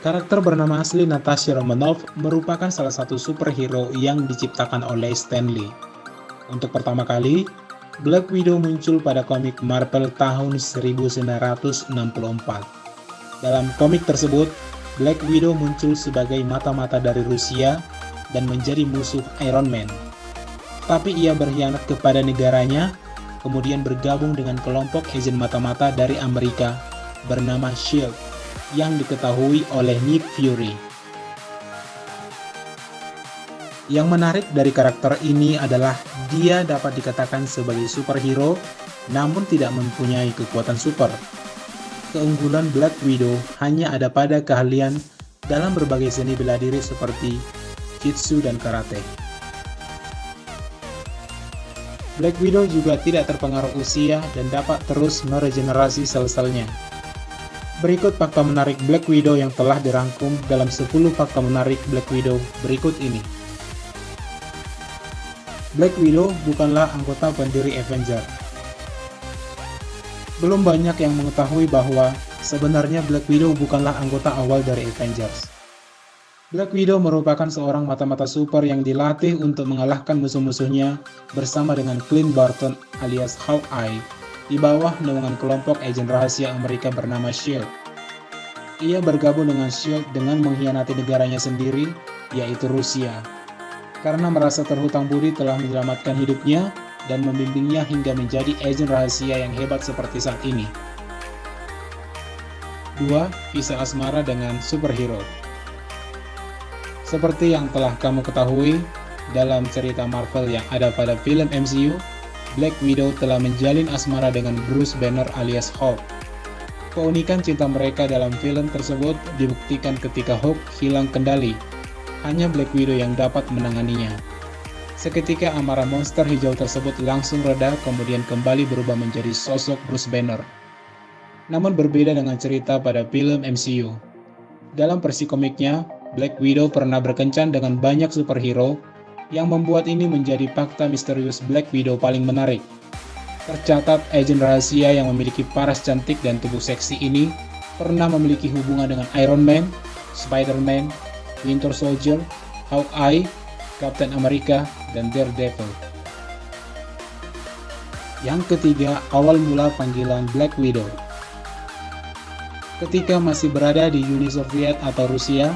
Karakter bernama asli Natasha Romanoff merupakan salah satu superhero yang diciptakan oleh Stan Lee. Untuk pertama kali, Black Widow muncul pada komik Marvel tahun 1964. Dalam komik tersebut, Black Widow muncul sebagai mata-mata dari Rusia dan menjadi musuh Iron Man. Tapi ia berkhianat kepada negaranya, kemudian bergabung dengan kelompok agen mata-mata dari Amerika bernama S.H.I.E.L.D. yang diketahui oleh Nick Fury. Yang menarik dari karakter ini adalah dia dapat dikatakan sebagai superhero, namun tidak mempunyai kekuatan super. Keunggulan Black Widow hanya ada pada keahlian dalam berbagai seni bela diri seperti Jitsu dan Karate. Black Widow juga tidak terpengaruh usia dan dapat terus meregenerasi sel-selnya. Berikut fakta menarik Black Widow yang telah dirangkum dalam 10 fakta menarik Black Widow berikut ini. Black Widow bukanlah anggota pendiri Avengers. Belum banyak yang mengetahui bahwa sebenarnya Black Widow bukanlah anggota awal dari Avengers. Black Widow merupakan seorang mata-mata super yang dilatih untuk mengalahkan musuh-musuhnya bersama dengan Clint Barton alias Hawkeye di bawah naungan kelompok agen rahasia Amerika bernama S.H.I.E.L.D. Ia bergabung dengan S.H.I.E.L.D. dengan mengkhianati negaranya sendiri, yaitu Rusia, karena merasa terhutang budi telah menyelamatkan hidupnya dan membimbingnya hingga menjadi agen rahasia yang hebat seperti saat ini. 2. Kisah asmara dengan superhero. Seperti yang telah kamu ketahui, dalam cerita Marvel yang ada pada film MCU, Black Widow telah menjalin asmara dengan Bruce Banner alias Hulk. Keunikan cinta mereka dalam film tersebut dibuktikan ketika Hulk hilang kendali. Hanya Black Widow yang dapat menanganinya. Seketika amarah monster hijau tersebut langsung reda, kemudian kembali berubah menjadi sosok Bruce Banner. Namun berbeda dengan cerita pada film MCU. Dalam versi komiknya, Black Widow pernah berkencan dengan banyak superhero, yang membuat ini menjadi fakta misterius Black Widow paling menarik. Tercatat agen rahasia yang memiliki paras cantik dan tubuh seksi ini pernah memiliki hubungan dengan Iron Man, Spider-Man, Winter Soldier, Hawkeye, Captain America, dan Daredevil. Yang ketiga, awal mula panggilan Black Widow. Ketika masih berada di Uni Soviet atau Rusia,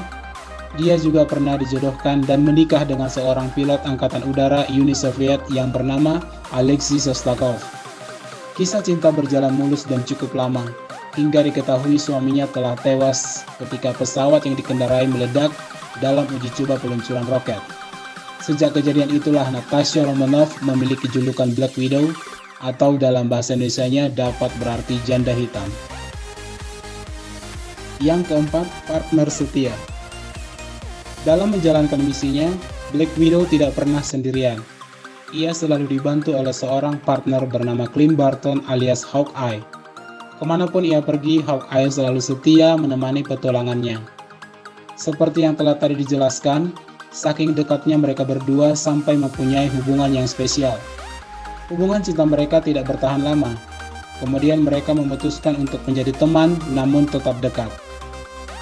dia juga pernah dijodohkan dan menikah dengan seorang pilot angkatan udara Uni Soviet yang bernama Alexei Shostakov. Kisah cinta berjalan mulus dan cukup lama, hingga diketahui suaminya telah tewas ketika pesawat yang dikendarai meledak dalam uji coba peluncuran roket. Sejak kejadian itulah Natasha Romanoff memiliki julukan Black Widow, atau dalam bahasa Indonesianya dapat berarti janda hitam. Yang keempat, partner setia. Dalam menjalankan misinya, Black Widow tidak pernah sendirian. Ia selalu dibantu oleh seorang partner bernama Clint Barton alias Hawkeye. Kemanapun ia pergi, Hawkeye selalu setia menemani petualangannya. Seperti yang telah tadi dijelaskan, saking dekatnya mereka berdua sampai mempunyai hubungan yang spesial. Hubungan cinta mereka tidak bertahan lama. Kemudian mereka memutuskan untuk menjadi teman namun tetap dekat.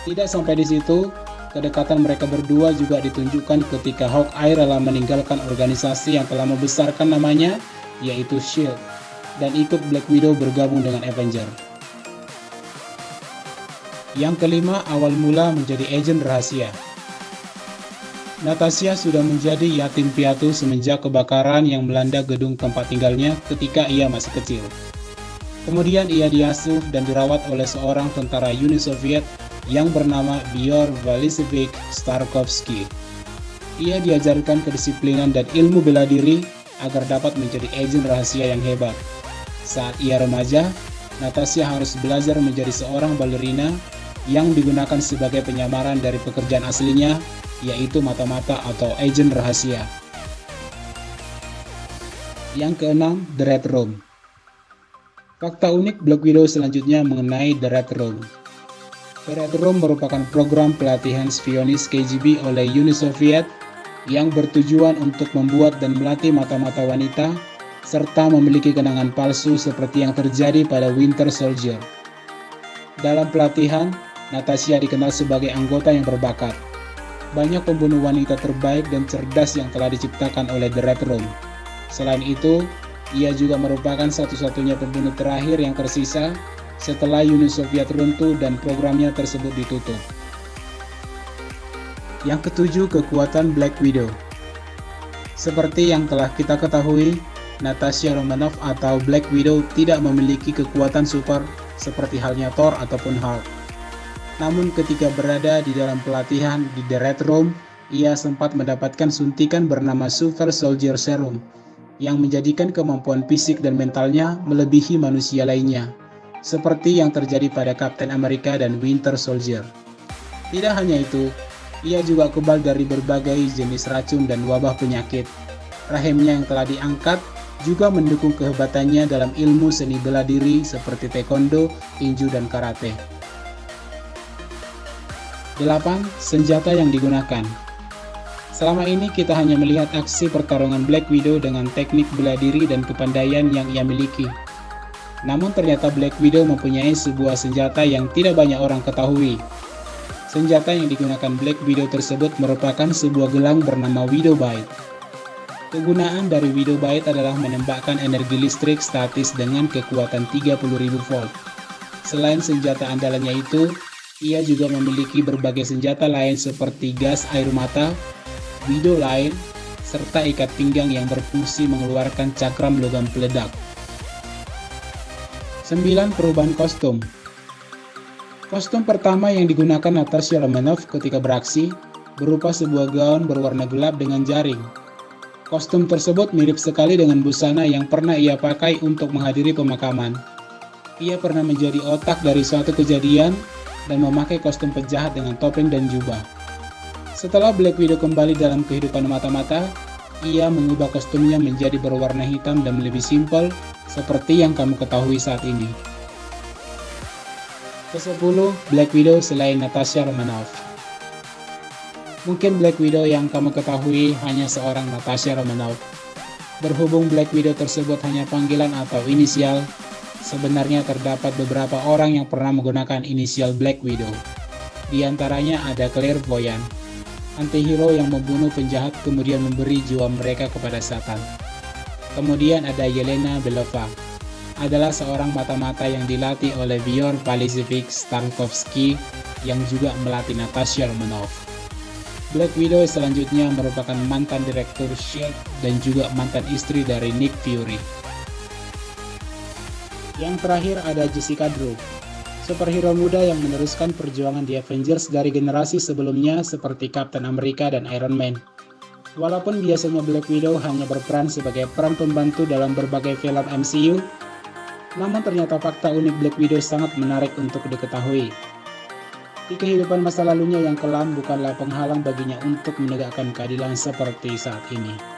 Tidak sampai di situ, kedekatan mereka berdua juga ditunjukkan ketika Hawkeye rela meninggalkan organisasi yang telah membesarkan namanya, yaitu S.H.I.E.L.D., dan ikut Black Widow bergabung dengan Avengers. Yang kelima, awal mula menjadi agen rahasia. Natasha sudah menjadi yatim piatu semenjak kebakaran yang melanda gedung tempat tinggalnya ketika ia masih kecil. Kemudian ia diasuh dan dirawat oleh seorang tentara Uni Soviet yang bernama Byor Valisevich Starkovsky. Ia diajarkan kedisiplinan dan ilmu bela diri agar dapat menjadi agen rahasia yang hebat. Saat ia remaja, Natasha harus belajar menjadi seorang balerina yang digunakan sebagai penyamaran dari pekerjaan aslinya, yaitu mata-mata atau agen rahasia. Yang keenam, The Red Room. Fakta unik Black Widow selanjutnya mengenai The Red Room. The Red Room merupakan program pelatihan spionis KGB oleh Uni Soviet yang bertujuan untuk membuat dan melatih mata-mata wanita serta memiliki kenangan palsu seperti yang terjadi pada Winter Soldier. Dalam pelatihan, Natasha dikenal sebagai anggota yang berbakat. Banyak pembunuh wanita terbaik dan cerdas yang telah diciptakan oleh The Red Room. Selain itu, ia juga merupakan satu-satunya pembunuh terakhir yang tersisa setelah Uni Soviet runtuh dan programnya tersebut ditutup. Yang ketujuh, kekuatan Black Widow. Seperti yang telah kita ketahui, Natasha Romanoff atau Black Widow tidak memiliki kekuatan super seperti halnya Thor ataupun Hulk. Namun ketika berada di dalam pelatihan di The Red Room, ia sempat mendapatkan suntikan bernama Super Soldier Serum yang menjadikan kemampuan fisik dan mentalnya melebihi manusia lainnya, seperti yang terjadi pada Captain America dan Winter Soldier. Tidak hanya itu, ia juga kebal dari berbagai jenis racun dan wabah penyakit. Rahimnya yang telah diangkat juga mendukung kehebatannya dalam ilmu seni bela diri seperti taekwondo, tinju, dan karate. 8. Senjata yang digunakan. Selama ini kita hanya melihat aksi pertarungan Black Widow dengan teknik bela diri dan kepandaian yang ia miliki. Namun ternyata Black Widow mempunyai sebuah senjata yang tidak banyak orang ketahui. Senjata yang digunakan Black Widow tersebut merupakan sebuah gelang bernama Widow Bite. Kegunaan dari Widow Bite adalah menembakkan energi listrik statis dengan kekuatan 30.000 volt. Selain senjata andalannya itu, ia juga memiliki berbagai senjata lain seperti gas air mata, Widow Line, serta ikat pinggang yang berfungsi mengeluarkan cakram logam peledak. 9. Perubahan kostum. Kostum pertama yang digunakan Natasha Romanoff ketika beraksi berupa sebuah gaun berwarna gelap dengan jaring. Kostum tersebut mirip sekali dengan busana yang pernah ia pakai untuk menghadiri pemakaman. Ia pernah menjadi otak dari suatu kejadian dan memakai kostum penjahat dengan topeng dan jubah. Setelah Black Widow kembali dalam kehidupan mata-mata, ia mengubah kostumnya menjadi berwarna hitam dan lebih simpel seperti yang kamu ketahui saat ini. Ke-10, Black Widow selain Natasha Romanoff. Mungkin Black Widow yang kamu ketahui hanya seorang Natasha Romanoff. Berhubung Black Widow tersebut hanya panggilan atau inisial, sebenarnya terdapat beberapa orang yang pernah menggunakan inisial Black Widow. Di antaranya ada Clairvoyant, antihero yang membunuh penjahat kemudian memberi jiwa mereka kepada Satan. Kemudian ada Yelena Belova, adalah seorang mata-mata yang dilatih oleh Bjorn Tarkovsky yang juga melatih Natasha Romanoff. Black Widow selanjutnya merupakan mantan direktur S.H.I.E.L.D. dan juga mantan istri dari Nick Fury. Yang terakhir ada Jessica Drew, superhero muda yang meneruskan perjuangan The Avengers dari generasi sebelumnya seperti Captain America dan Iron Man. Walaupun biasanya Black Widow hanya berperan sebagai peran pembantu dalam berbagai film MCU, namun ternyata fakta unik Black Widow sangat menarik untuk diketahui. Di kehidupan masa lalunya yang kelam bukanlah penghalang baginya untuk menegakkan keadilan seperti saat ini.